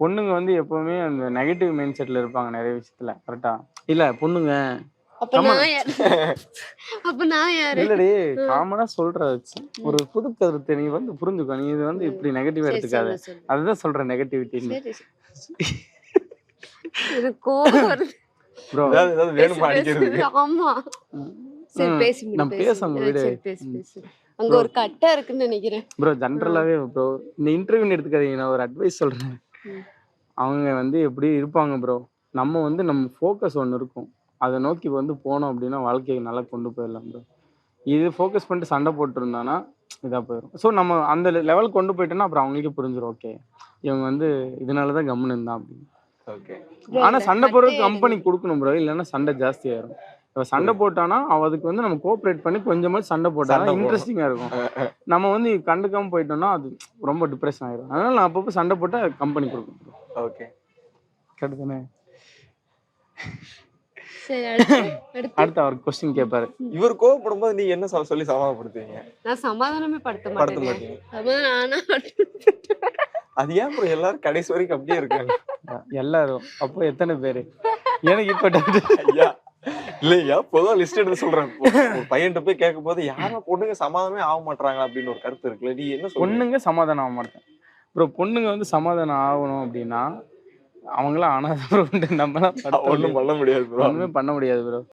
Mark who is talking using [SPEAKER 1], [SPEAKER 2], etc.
[SPEAKER 1] பொண்ணுங்க வந்து எப்பவுமே அந்த நெகட்டிவ் மைண்ட் செட்ல இருப்பாங்க நிறைய விஷயத்துல. கரெக்ட்டா? இல்ல பொண்ணுங்க
[SPEAKER 2] அப்ப
[SPEAKER 1] காமன்
[SPEAKER 2] நான் யாரு? அப்ப நான் யாரு?
[SPEAKER 1] இல்லடி
[SPEAKER 2] ம்.
[SPEAKER 1] காமனா சொல்றது. ஒரு
[SPEAKER 2] ம்.
[SPEAKER 1] புது கருத்து நீ வந்து புரிஞ்சுக்கோ. நீ இது வந்து
[SPEAKER 2] ம்.
[SPEAKER 1] இப்படி நெகட்டிவா
[SPEAKER 2] சரி
[SPEAKER 1] எடுத்துக்காத.
[SPEAKER 2] சொல்லு, சொல்லு.
[SPEAKER 1] அதுதான் சொல்றேன் நெகட்டிவிட்டின்னு.
[SPEAKER 2] சரி, எனக்கு கோவம் வருது.
[SPEAKER 1] ப்ரோ
[SPEAKER 3] ஏதாவது ஏதாவது
[SPEAKER 2] பேசு,
[SPEAKER 3] வேணுமா
[SPEAKER 2] பேசு.
[SPEAKER 3] அடிக்கிறதுக்கு?
[SPEAKER 2] ஆமா. சரி
[SPEAKER 1] ம்.
[SPEAKER 2] பேசி முடி,
[SPEAKER 1] நான்
[SPEAKER 2] பேசி
[SPEAKER 1] பேச
[SPEAKER 2] முடி.
[SPEAKER 1] விடு.
[SPEAKER 2] சரி பேசு,
[SPEAKER 1] ம்.
[SPEAKER 2] பேசு. அங்க
[SPEAKER 1] ப்ரோ
[SPEAKER 2] ஒரு கட்டை இருக்குன்னு நெனைக்கிறேன்.
[SPEAKER 1] ப்ரோ
[SPEAKER 2] ஆ.
[SPEAKER 1] ஜென்ரலாவே ப்ரோ இந்த இன்டர்வியூன்னு எடுத்துக்காதீங்க. நான் ஒரு அட்வைஸ் சொல்றேன்.
[SPEAKER 2] ம்.
[SPEAKER 1] அவங்க வந்து எப்படி இருப்பாங்க ப்ரோ. நம்ம வந்து நம்ம ஃபோக்கஸ் ஒண்ணு இருக்கும். அத நோக்கி வந்து போனோம் அப்படின்னா வாழ்க்கைய நல்லா கொண்டு போயிடலாம் ப்ரோ. இது ஃபோக்கஸ் பண்ணிட்டு சண்டை போட்டுருந்தான்னா, இதா போயிரும். ஸோ நம்ம அந்த லெவலுக்கு கொண்டு போயிட்டோம்னா, அப்புறம் அவங்களுக்கே புரிஞ்சிரும். ஓகே. இவங்க வந்து இதனால தான் கம்முனு இருந்தான் அப்படின்னு.
[SPEAKER 3] ஓகே.
[SPEAKER 2] ப்ரோ
[SPEAKER 1] ஆனா
[SPEAKER 2] இந்த
[SPEAKER 1] சண்டை
[SPEAKER 2] கட்டைய
[SPEAKER 1] போடுறதுக்கு
[SPEAKER 2] எடுங்க.
[SPEAKER 1] கம்பெனி குடுக்கணும் ப்ரோ. இல்லன்னா சண்டை ஜாஸ்தியாயிரும். இப்ப சண்டை
[SPEAKER 3] புரியுது.
[SPEAKER 1] போட்டானா, அதுக்கு வந்து நம்ம கோஆப்பரேட் பண்ணி கொஞ்சமாச்சும் சண்டை போட்டா
[SPEAKER 3] சண்டை
[SPEAKER 1] தான்
[SPEAKER 3] போடணும்.
[SPEAKER 1] இன்ட்ரஸ்டிங்கா இருக்கும். நம்ம வந்து கண்டுக்காம போயிட்டோம்னா, அது ரொம்ப டிப்ரஷன் ஆயிரும். அதனால நான் அப்பப்போ சண்டை போட்டா கம்பெனி குடுக்கணும் ப்ரோ.
[SPEAKER 3] ஓகே.
[SPEAKER 1] கரெக்ட் தானே?
[SPEAKER 2] சரி அடுத்து.
[SPEAKER 1] அடுத்து அவர் கொஸ்டின் கேட்பாரு.
[SPEAKER 3] இவர் கோவப்படும்போது நீங்க என்ன சொல்லி சமாதானப்படுத்துவீங்க?
[SPEAKER 2] நான் சமாதானமே படுத்த
[SPEAKER 3] படுத்த
[SPEAKER 2] மாட்டேனே.
[SPEAKER 3] மாட்டீங்க.
[SPEAKER 2] சமாதானம் ஆனா
[SPEAKER 3] அது ஏன் ப்ரோ எல்லாரும் கடைசி வரைக்கும் அப்படியே இருக்காங்க?
[SPEAKER 1] எல்லாரும். அப்போ எத்தனை பேரு? எனக்கு இப்ப டவுட்.
[SPEAKER 3] ஐயா இல்லையா பொதுவா லிஸ்ட் எடுத்து சொல்றேன். ஒரு பையன்ட்ட போய் கேட்கும்போது யாரும் பொண்ணுங்க சமாதானமே ஆக மாட்றாங்க அப்படின்னு ஒரு கருத்து இருக்குல்ல. நீ என்ன சொல்றீங்க?
[SPEAKER 1] பொண்ணுங்க சமாதானம் ஆக மாட்டாங்க. ப்ரோ பொண்ணுங்க வந்து சமாதானம் ஆகணும் அப்படின்னா, அவங்களாம் ஆனா தான் ப்ரோ உண்டு. நம்மலாம் படுத்த
[SPEAKER 3] ஒண்ணும்
[SPEAKER 1] முடியாது.
[SPEAKER 3] பண்ண முடியாது ப்ரோ.
[SPEAKER 1] ஒண்ணுமே பண்ண முடியாது ப்ரோ.